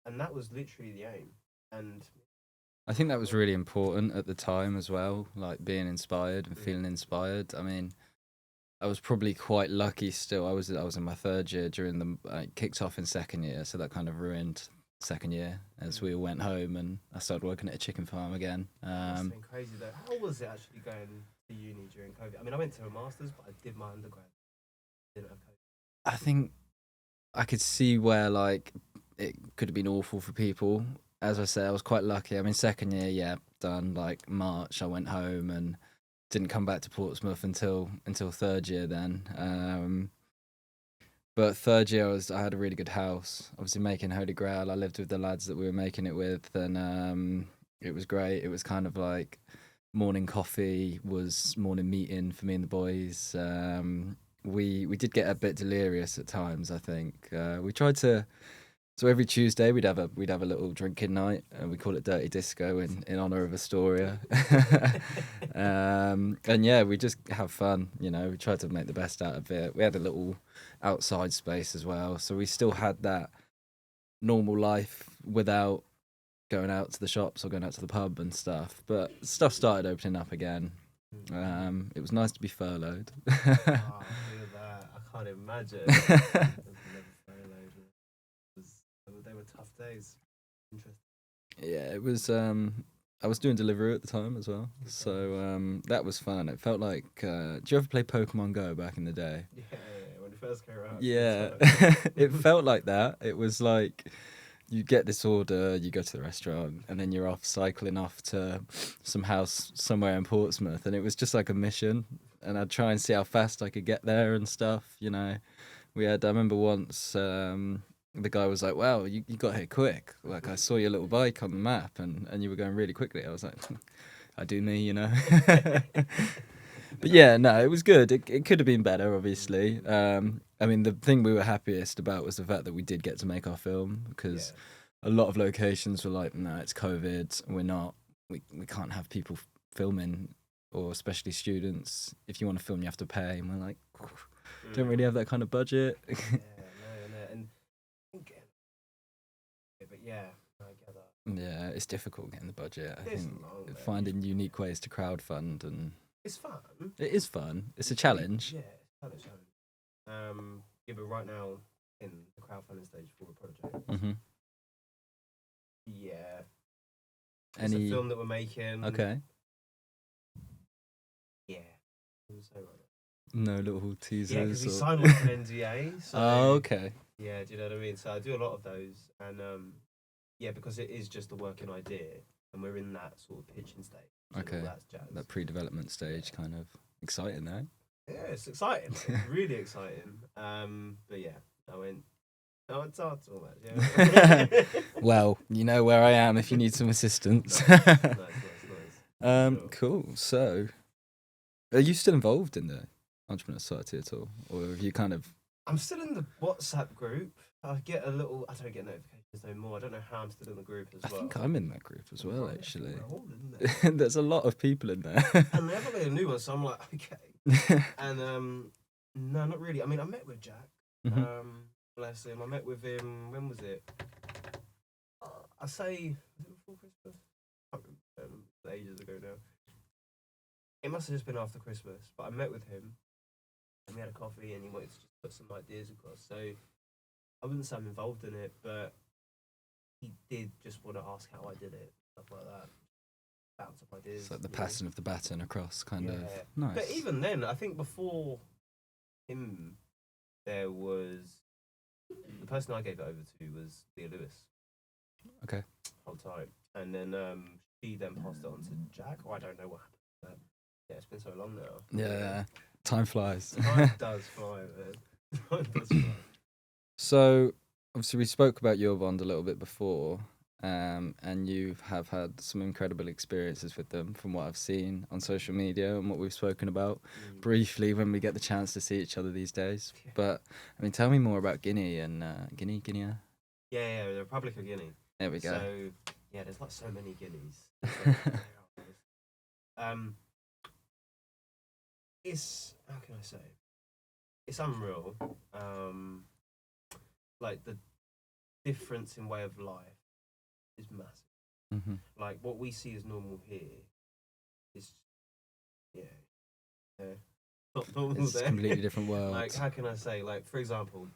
And that was literally the aim. And I think that was really important at the time as well, like being inspired and feeling inspired. I mean, I was probably quite lucky still. I was in my third year during the kicked off in second year, so that kind of ruined second year as we all went home and I started working at a chicken farm again. That's been crazy though. How was it actually going to uni during COVID? I mean, I went to a master's, but I did my undergrad. Didn't have COVID. I think I could see where like it could have been awful for people. As I said, I was quite lucky. I mean, second year, done. Like March, I went home and didn't come back to Portsmouth until third year then. But third year, I had a really good house. Obviously, making Holy Grail, I lived with the lads that we were making it with, and it was great. It was kind of like morning coffee was morning meeting for me and the boys. We did get a bit delirious at times. I think we tried to. So every Tuesday we'd have a little drinking night, and we call it Dirty Disco in honor of Astoria. And yeah, we just have fun. You know, we tried to make the best out of it. We had a little outside space as well, so we still had that normal life without going out to the shops or going out to the pub and stuff. But stuff started opening up again. It was nice to be furloughed. Oh, I feel that. I can't imagine. They were tough days. Interesting. Yeah, it was. I was doing delivery at the time as well, so that was fun. It felt like. Do you ever play Pokemon Go back in the day? Yeah, when it first came out. Yeah, it felt like that. It was like you get this order, you go to the restaurant, and then you're off cycling off to some house somewhere in Portsmouth, and it was just like a mission. And I'd try and see how fast I could get there and stuff. You know, I remember once. The guy was like, wow, you got here quick. Like, I saw your little bike on the map and you were going really quickly. I was like, I do me, you know. But yeah, no, it was good. It could have been better, obviously. I mean, the thing we were happiest about was the fact that we did get to make our film, because a lot of locations were like, no, it's COVID. We can't have people filming, or especially students. If you want to film, you have to pay. And we're like, don't really have that kind of budget. But yeah, I get that. Yeah, it's difficult getting the budget. I think long, finding unique ways to crowdfund, and it's fun. It is fun. It's a challenge. Yeah, it's a challenge. Yeah, but right now in the crowdfunding stage for the project. Mm-hmm. Yeah. It's a film that we're making. Okay. Yeah. No little teasers. Yeah, because we signed like an NDA. So, oh, okay. Yeah, do you know what I mean? So I do a lot of those, and yeah, because it is just a working idea, and we're in that sort of pitching stage. Okay. That's jazz. That pre-development stage, kind of exciting, though. Yeah, it's exciting. It's really exciting. But yeah, I went. No, it's hard all that. Yeah. Well, you know where I am if you need some assistance. Nice. Cool. So, are you still involved in the Entrepreneur Society at all, or have you kind of? I'm still in the WhatsApp group. I get a little. I don't get notifications no more. I don't know how I'm still in the group as I well. think I'm in that group as well, Right, actually. we're all in there. There's a lot of people in there. And they haven't made a new one, so I'm like, okay. And no, not really. I mean, I met with Jack. Bless him. I met with him. When was it? I say, was it before Christmas? I can't remember. Ages ago now. It must have just been after Christmas. But I met with him, and we had a coffee, and he wanted to just put some ideas across. So I wouldn't say I'm involved in it, but he did just want to ask how I did it, stuff like that. Bounce up ideas. It's like the passing of the baton across, kind of. Yeah. Nice. But even then, I think before him, there was the person I gave it over to was Leah Lewis. Okay. Whole time, and then she then passed it on to Jack. Oh, I don't know what happened. But yeah, it's been so long now. Yeah, time flies. Time does fly, man. Time does fly. So, obviously, we spoke about your bond a little bit before, and you have had some incredible experiences with them from what I've seen on social media and what we've spoken about briefly when we get the chance to see each other these days. Yeah. But, I mean, tell me more about Guinea and Guinea. Yeah, the Republic of Guinea. There we go. So, yeah, there's like so many Guineas. It's, how can I say? It's unreal. Like the difference in way of life is massive. Like what we see as normal here is, not normal It's there. a completely different world. Like, how can I say? Like, for example,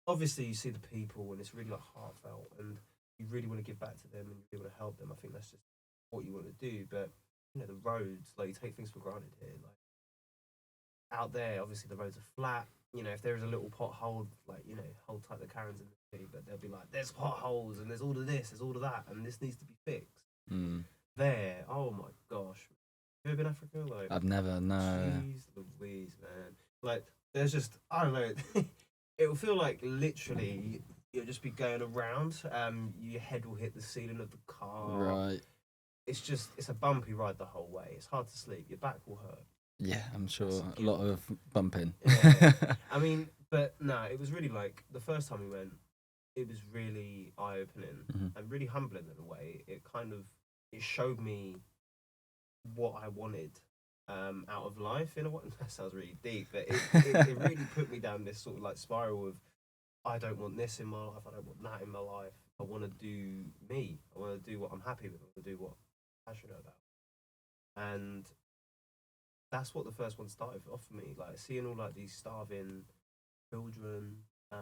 obviously you see the people and it's really like heartfelt and you really want to give back to them and you really want to help them. I think that's just what you want to do. But you know, the roads, like you take things for granted here. Like out there, obviously the roads are flat. You know, if there is a little pothole, like, you know, hold tight the Karens in the city, but they'll be like, there's potholes and there's all of this, there's all of that, and this needs to be fixed. There, oh my gosh. Have you ever been to Africa? Like, I've never, no. Jeez Louise, man. Like, there's just, I don't know, it will feel like literally you'll just be going around, your head will hit the ceiling of the car. Right. It's just, it's a bumpy ride the whole way. It's hard to sleep. Your back will hurt. Yeah, I'm sure a lot of bumping. Yeah. I mean, but no, it was really like the first time we went, it was really eye-opening and really humbling in a way. It kind of, it showed me what I wanted out of life in a way. That sounds really deep, but it really put me down this sort of like spiral of, I don't want this in my life, I don't want that in my life. I want to do me. I want to do what I'm happy with. I want to do what I'm passionate about. And that's what the first one started off for me, like seeing all like these starving children, you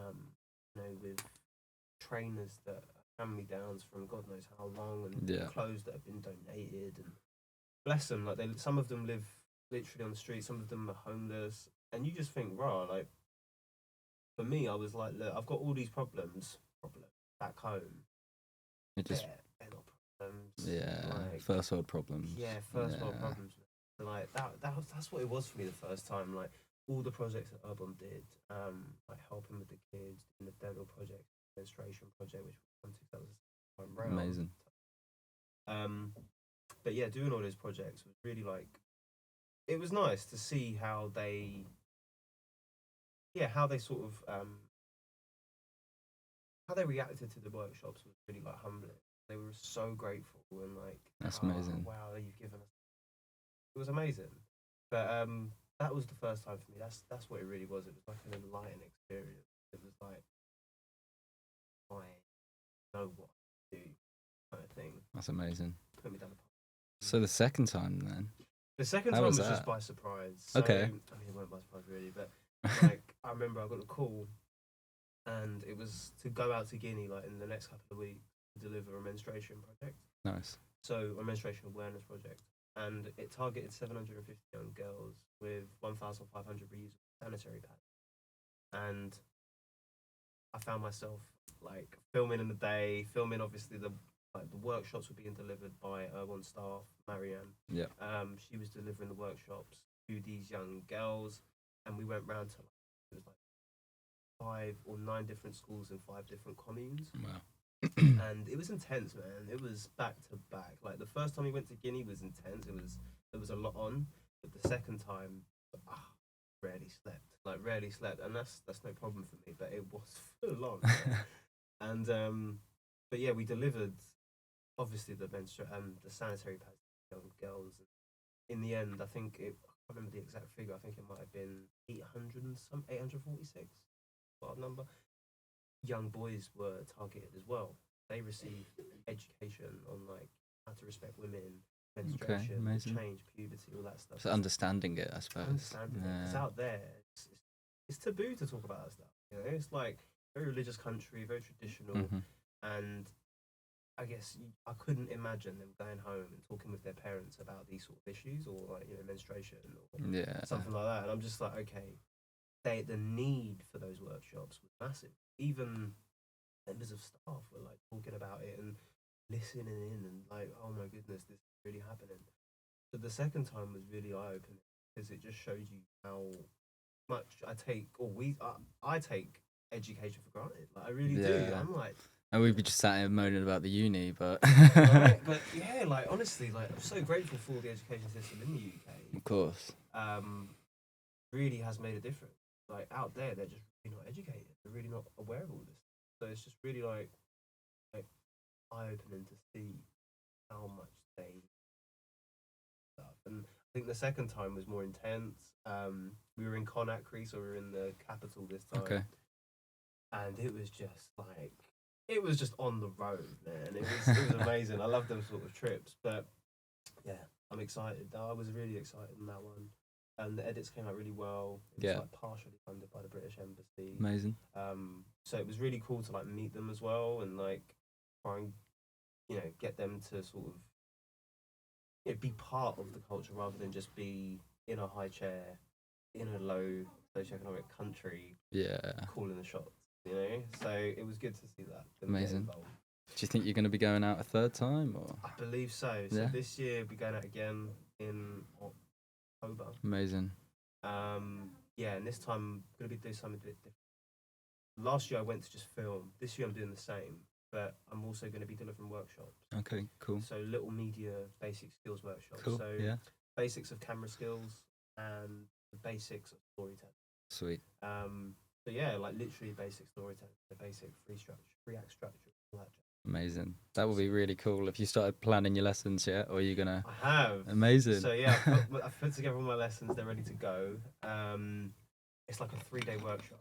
know, with trainers that are hand-me-downs from God knows how long, and clothes that have been donated, and bless them, like some of them live literally on the street, some of them are homeless, and you just think, rah, like for me, I was like, look, I've got all these problems back home. It just, they're not problems. yeah, like, first world problems. Yeah, first world problems. Like that's what it was for me the first time. Like all the projects that Urban did, like helping with the kids, in the dental project, menstruation project, which we that was round. Amazing. But yeah, doing all those projects was really like, it was nice to see how they sort of how they reacted to the workshops was really like humbling. They were so grateful and like, that's amazing. Wow, you've given us. It was amazing, but that was the first time for me. That's what it really was. It was like an enlightening experience. It was like, I know what to do, kind of thing. That's amazing. Put me down the path. So the second time then? The second time was just by surprise. So, okay. I mean, it wasn't by surprise really, but like I remember I got a call, and it was to go out to Guinea like in the next couple of weeks to deliver a menstruation project. Nice. So a menstruation awareness project. And it targeted 750 young girls with 1,500 reusable sanitary pads. And I found myself like filming in the day, filming obviously the workshops were being delivered by Urban staff, Marianne. Yeah. She was delivering the workshops to these young girls, and we went round to it was like 5 or 9 different schools in 5 different communes. Wow. And it was intense, man. It was back to back. Like the first time we went to Guinea was intense. There was a lot on, but the second time, rarely slept, like rarely slept, and that's no problem for me. But it was full on, and but yeah, we delivered obviously the sanitary pads to young girls. In the end, I think I can't remember the exact figure. I think it might have been 800 and some 846, odd number. Young boys were targeted as well. They received education on like how to respect women, menstruation, change, puberty, all that stuff. So understanding it, I suppose. Understanding it. It's out there. It's taboo to talk about that stuff. You know, it's like very religious country, very traditional, and I guess I couldn't imagine them going home and talking with their parents about these sort of issues, or like menstruation or something like that. And I'm just like, okay, the need for those workshops was massive. Even members of staff were like talking about it and listening in, and like, oh my goodness, this is really happening. So the second time was really eye opening because it just showed you how much I take education for granted. Like I really do. I'm like. And we'd be just sat here moaning about the uni, but right, but yeah, like honestly, like I'm so grateful for the education system in the UK. Of course. Really has made a difference. Like out there, they're just really not educated. They're really not aware of all this. So it's just really like eye opening to see how much they stuff. And I think the second time was more intense. We were in Conakry, so we were in the capital this time. Okay. And it was just like. It was just on the road, man. It was amazing. I love them sort of trips, but yeah, I'm excited. I was really excited in that one, and the edits came out really well. It was like partially funded by the British Embassy. Amazing. So it was really cool to like meet them as well, and like try and get them to sort of be part of the culture rather than just be in a high chair in a low socioeconomic country. Calling the shots. So it was good to see that. Amazing. Do you think you're going to be going out a third time, or? I believe so. So this year we're going out again in October. Amazing. And this time I'm going to be doing something a bit different. Last year I went to just film. This year I'm doing the same, but I'm also going to be delivering workshops. Okay, cool. So little media basic skills workshops. Cool. So basics of camera skills and the basics of storytelling. Sweet. So yeah, like literally basic storytelling, the basic free act structure, all that. Amazing. That would be really cool. Have you started planning your lessons yet, or are you gonna? I have. Amazing. So yeah, I've put together all my lessons. They're ready to go. It's like a 3-day workshop.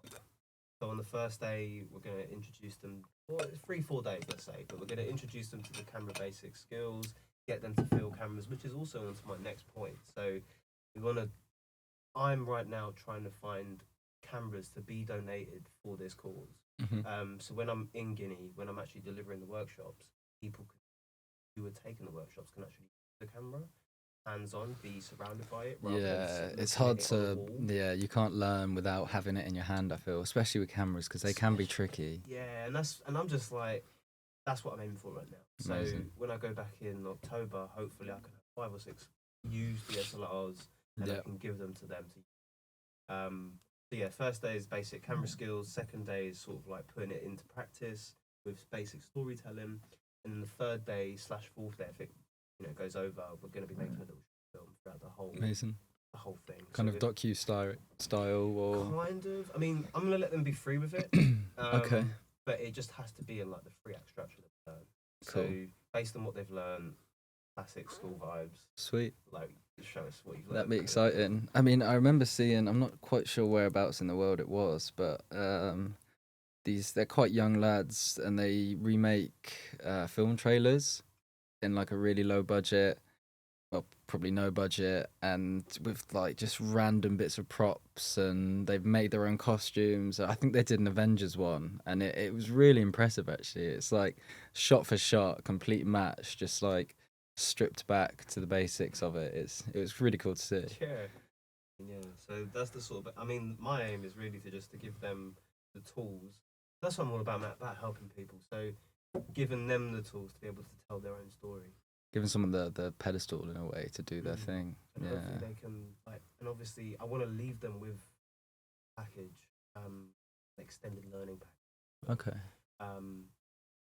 So on the first day, we're going to introduce them. Well, it's 3-4 days, let's say, but we're going to introduce them to the camera basic skills, get them to feel cameras, which is also on to my next point. So I'm right now trying to find cameras to be donated for this cause. So when I'm in Guinea, when I'm actually delivering the workshops, people who are taking the workshops can actually use the camera hands-on, be surrounded by it. It's hard to. You can't learn without having it in your hand, I feel, especially with cameras, because they can be tricky. Yeah, and I'm just like, that's what I'm aiming for right now. Amazing. So when I go back in October, hopefully I can have 5 or 6 use DSLRs, and I can give them to them to. So yeah, first day is basic camera skills. Second day is sort of like putting it into practice with basic storytelling, and then the third day / fourth day, if it goes over, we're going to be making a little film throughout the whole the whole thing. Kind of docu style, or kind of. I mean, I'm going to let them be free with it. Okay. But it just has to be in like the free act structure they've learned. Cool. So based on what they've learned, classic school vibes. Sweet. Like, show us what you've learned. That'd be exciting. I mean, I remember seeing, I'm not quite sure whereabouts in the world it was, but they're quite young lads, and they remake film trailers in like a really low budget, well, probably no budget, and with like just random bits of props, and they've made their own costumes. I think they did an Avengers one, and it was really impressive actually. It's like shot for shot, complete match, just like stripped back to the basics of it. It was really cool to see. Yeah. So that's the sort of. I mean, my aim is really to give them the tools. That's what I'm all about helping people. So giving them the tools to be able to tell their own story. Giving someone the pedestal in a way to do their thing. And hopefully they can and obviously I want to leave them with a package, an extended learning package. Okay.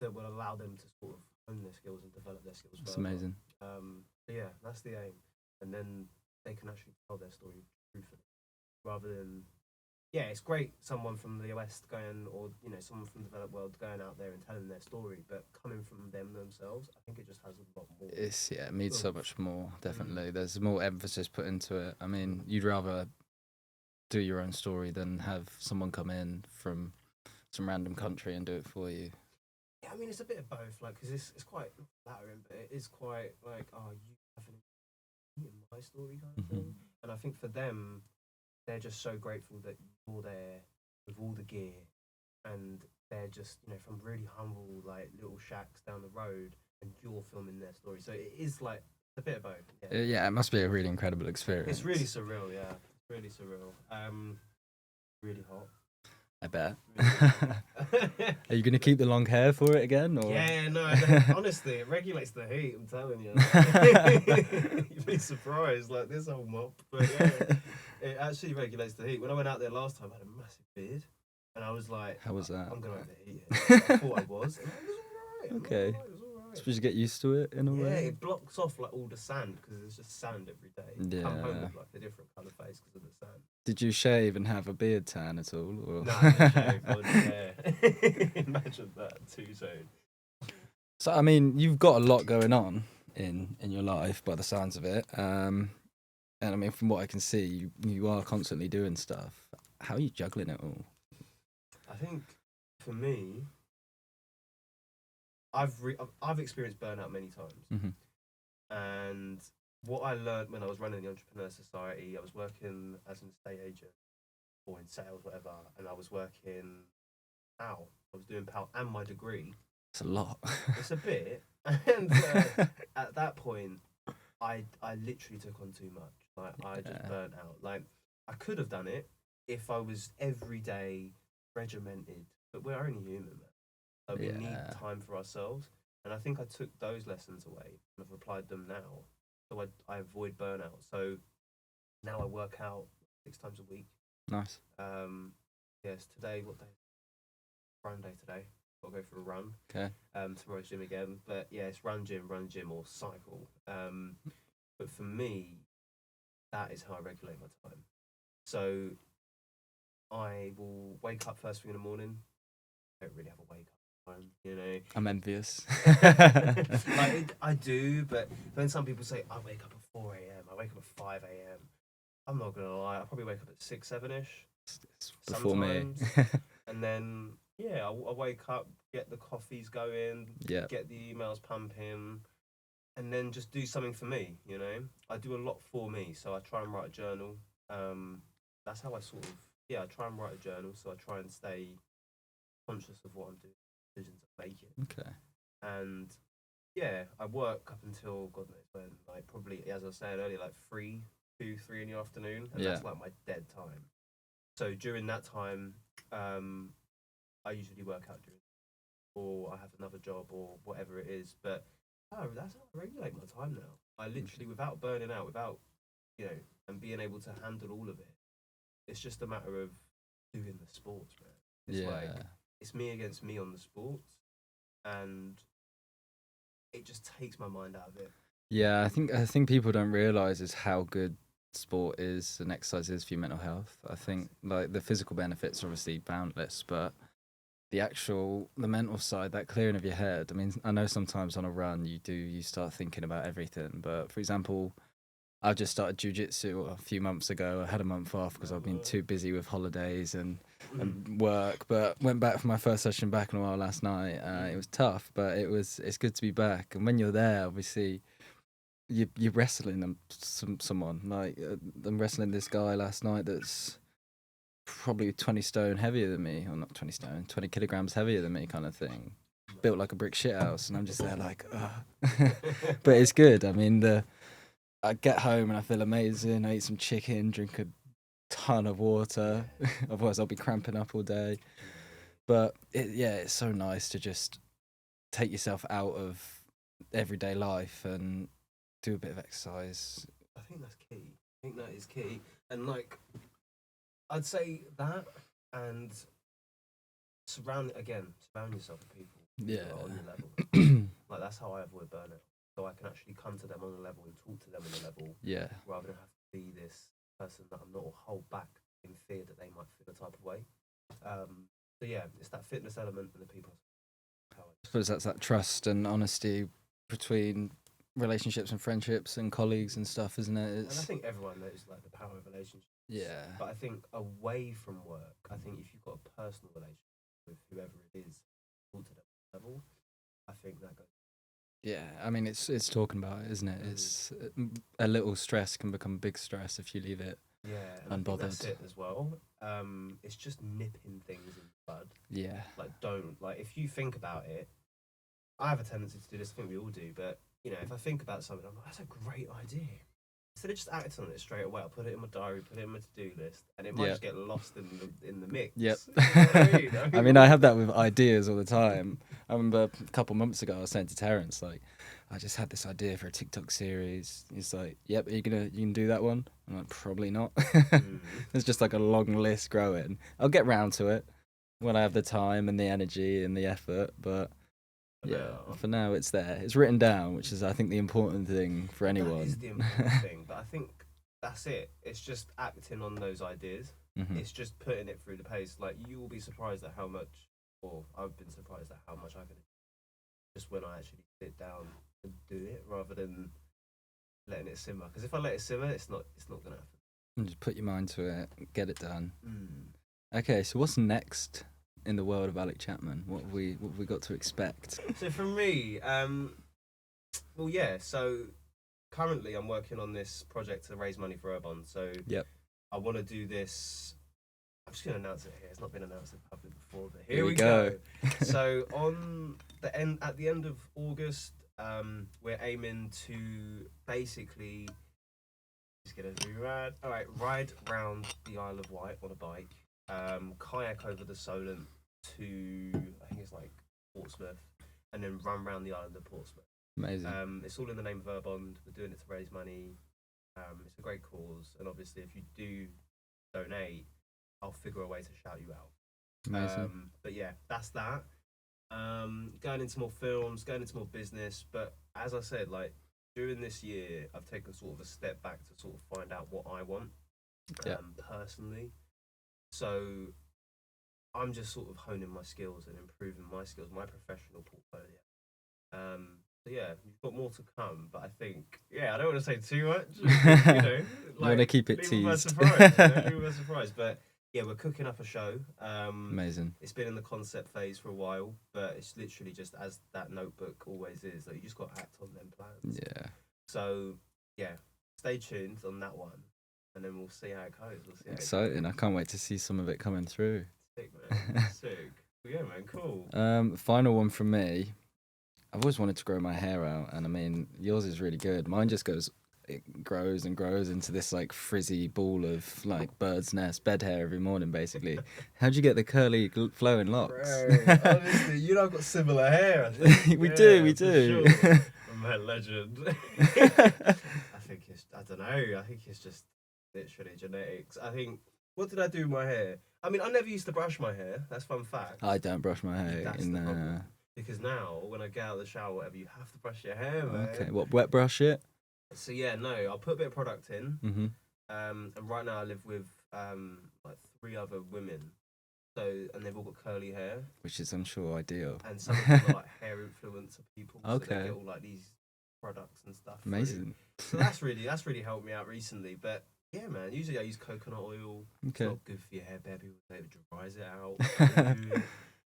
That will allow them to sort of hone their skills and develop their skills. That's further. amazing. So yeah, that's the aim, and then they can actually tell their story truthfully, rather than, yeah, it's great someone from the West going, or someone from the developed world going out there and telling their story, but coming from them themselves, I think it just has a lot more. It means so much more. Definitely, there's more emphasis put into it. I mean, you'd rather do your own story than have someone come in from some random country and do it for you. Yeah, I mean, it's a bit of both, like, because it's quite flattering, but it is quite like, oh, you have an in my story kind of thing. And I think for them, they're just so grateful that you're there with all the gear, and they're just from really humble like little shacks down the road, and you're filming their story. So it is like a bit of both. Yeah, it must be a really incredible experience. It's really surreal. Yeah, it's really surreal. Really hot. I bet. Are you going to keep the long hair for it again? Or? Yeah, no, honestly, it regulates the heat, I'm telling you. You'd be surprised, like this whole mop. But yeah, it actually regulates the heat. When I went out there last time, I had a massive beard. And I was like, how was that? I'm going to overheat it. I thought I was. And it was all right. Okay. It was all right. Suppose you get used to it in a way? Yeah, it blocks off like all the sand because it's just sand every day. Yeah. Come home with like a different colour face because of the sand. Did you shave and have a beard tan at all? Or? No, I didn't shave. I wouldn't imagine that too soon. So, I mean, you've got a lot going on in your life by the sounds of it. And I mean, from what I can see, you are constantly doing stuff. How are you juggling it all? I think for me, I've experienced burnout many times, and what I learned when I was running the Entrepreneur Society, I was working as an estate agent or in sales, whatever, and I was working POW. I was doing POW and my degree. It's a lot. It's a bit, and at that point, I literally took on too much. Like I just burnt out. Like I could have done it if I was every day regimented, but we're only human, man. So we need time for ourselves, and I think I took those lessons away and I've applied them now, so I avoid burnout. So now I work out 6 times a week. Nice. Yes, today, what day? Run day today. Got to go for a run. Okay. Tomorrow's gym again, but yeah, it's run gym or cycle. But for me, that is how I regulate my time. So I will wake up first thing in the morning. I don't really have a wake up time, I'm envious. I do, but then some people say I wake up at 4 a.m. I wake up at 5 a.m. I'm not gonna lie, I probably wake up at 6, 7ish. Before sometimes. me. And then I wake up, get the coffees going, get the emails pumping, and then just do something for me. I do a lot for me, so I try and write a journal. That's how I sort of I try and write a journal, so I try and stay conscious of what I'm doing, decisions I'm making. Okay. And I work up until God knows when, like probably, as I was saying earlier, like 3 in the afternoon, and that's like my dead time. So during that time, I usually work out or I have another job or whatever it is. But that's how I regulate my time now. I literally, without burning out, without and being able to handle all of it. It's just a matter of doing the sports, man. It's like it's me against me on the sports, and it just takes my mind out of it. Yeah, I think people don't realise is how good sport is and exercise is for your mental health. I think like the physical benefits are obviously boundless, but the mental side, that clearing of your head. I mean, I know sometimes on a run you start thinking about everything, but for example, I just started jiu-jitsu a few months ago. I had a month off because I've been too busy with holidays and work, but went back for my first session back in a while last night. It was tough, but it's good to be back. And when you're there, obviously, you're wrestling someone. Like I'm wrestling this guy last night that's probably 20 stone heavier than me, or not 20 stone, 20 kilograms heavier than me, kind of thing. Built like a brick shithouse, and I'm just there like, but it's good. I mean, I get home and I feel amazing. I eat some chicken, drink a ton of water. Otherwise, I'll be cramping up all day. But it's so nice to just take yourself out of everyday life and do a bit of exercise. I think that's key. I think that is key. And like, I'd say that, and surround yourself with people who are on your level. Like that's how I avoid burnout. So I can actually come to them on a level and talk to them on a level, rather than have to be this person that I'm not, or hold back So yeah, it's that fitness element and the people. I suppose that's that trust and honesty between relationships and friendships and colleagues and stuff, isn't it? And I think everyone knows like the power of relationships. Yeah. But I think away from work, I think if you've got a personal relationship with whoever it is, to that level, I think that goes. Yeah, I mean it's talking about it, isn't it? It's a little stress can become big stress if you leave it. Yeah, and I think that's it as well. It's just nipping things in the bud. Yeah. Like if you think about it, I have a tendency to do this. I think we all do, but if I think about something, I'm like, that's a great idea. Instead of just acting on it straight away, I'll put it in my diary, put it in my to-do list, and it might just get lost in the mix. Yep. You know what I mean? I mean, I have that with ideas all the time. I remember a couple months ago, I was saying to Terence, like, I just had this idea for a TikTok series. He's like, "Yep, you can do that one?" I'm like, "Probably not." There's just like a long list growing. I'll get round to it when I have the time and the energy and the effort, but. Yeah, for now it's there. It's written down, which is, I think, the important thing for anyone. That is the important thing, but I think that's it. It's just acting on those ideas. Mm-hmm. It's just putting it through the pace. Like, you will be surprised at how much, or I've been surprised at how much I can just when I actually sit down and do it, rather than letting it simmer. Because if I let it simmer, it's not gonna happen. And just put your mind to it, get it done. Okay, so what's next in the world of Alec Chapman? What have we got to expect? So for me, so currently I'm working on this project to raise money for Urbon. So yep. I want to do this. I'm just going to announce it here. It's not been announced in public before, but here we go. So at the end of August, we're aiming to basically ride round the Isle of Wight on a bike. Kayak over the Solent to, I think it's like Portsmouth, and then run around the island of Portsmouth. Amazing. It's all in the name of Urbon. We're doing it to raise money. It's a great cause, and obviously if you do donate, I'll figure a way to shout you out. Amazing. But yeah, that's that. Going into more films, going into more business, but as I said, like during this year, I've taken sort of a step back to sort of find out what I want personally. So I'm just sort of honing my skills and improving my skills, my professional portfolio. So yeah, you've got more to come, but I think, I don't want to say too much. You want to keep it teased. Leave them by surprise. But yeah, we're cooking up a show. Amazing. It's been in the concept phase for a while, but it's literally just as that notebook always is, that you just got to act on them plans. Yeah. So yeah, stay tuned on that one. And then we'll see how it goes. Exciting. I can't wait to see some of it coming through. Sick, man. Sick. Well, yeah, man, cool. Final one from me. I've always wanted to grow my hair out, and I mean, yours is really good. Mine just grows and grows into this like frizzy ball of like bird's nest bed hair every morning, basically. How'd you get the curly flowing locks? Bro, honestly, you know I've got similar hair, I think. we do. Sure. I'm a legend. I don't know, I think it's just literally genetics. I think, what did I do with my hair? I mean, I never used to brush my hair. That's fun fact. I don't brush my hair. That's the problem. Because now, when I get out of the shower, whatever, you have to brush your hair, man. Okay, what, wet brush it? So yeah, no, I'll put a bit of product in. Mm-hmm. And right now I live with like 3 other women. And they've all got curly hair. Which is, I'm sure, ideal. And some of them are like hair influencer people. Okay. So they get all like these products and stuff. Amazing. So that's really helped me out recently. But yeah, man, usually I use coconut oil. Okay. It's not good for your hair, baby. It dries it out.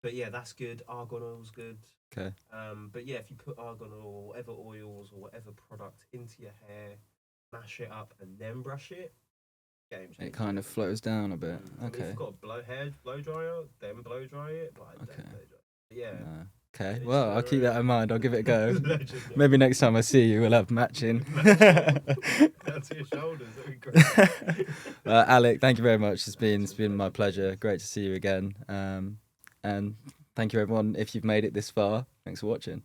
But yeah, that's good. Argan oil's good. Okay. But yeah, if you put argan oil or whatever oils or whatever product into your hair, mash it up and then brush it, game changer. It kind of flows down a bit. Okay. If you've got a hair blow dryer, then blow dry it. But I don't blow dry it. But yeah. No. Okay, well, I'll keep that in mind. I'll give it a go. Maybe next time I see you, we'll have matching. Down to your shoulders, that'd be great. Alec, thank you very much. It's been my pleasure. Great to see you again. And thank you, everyone. If you've made it this far, thanks for watching.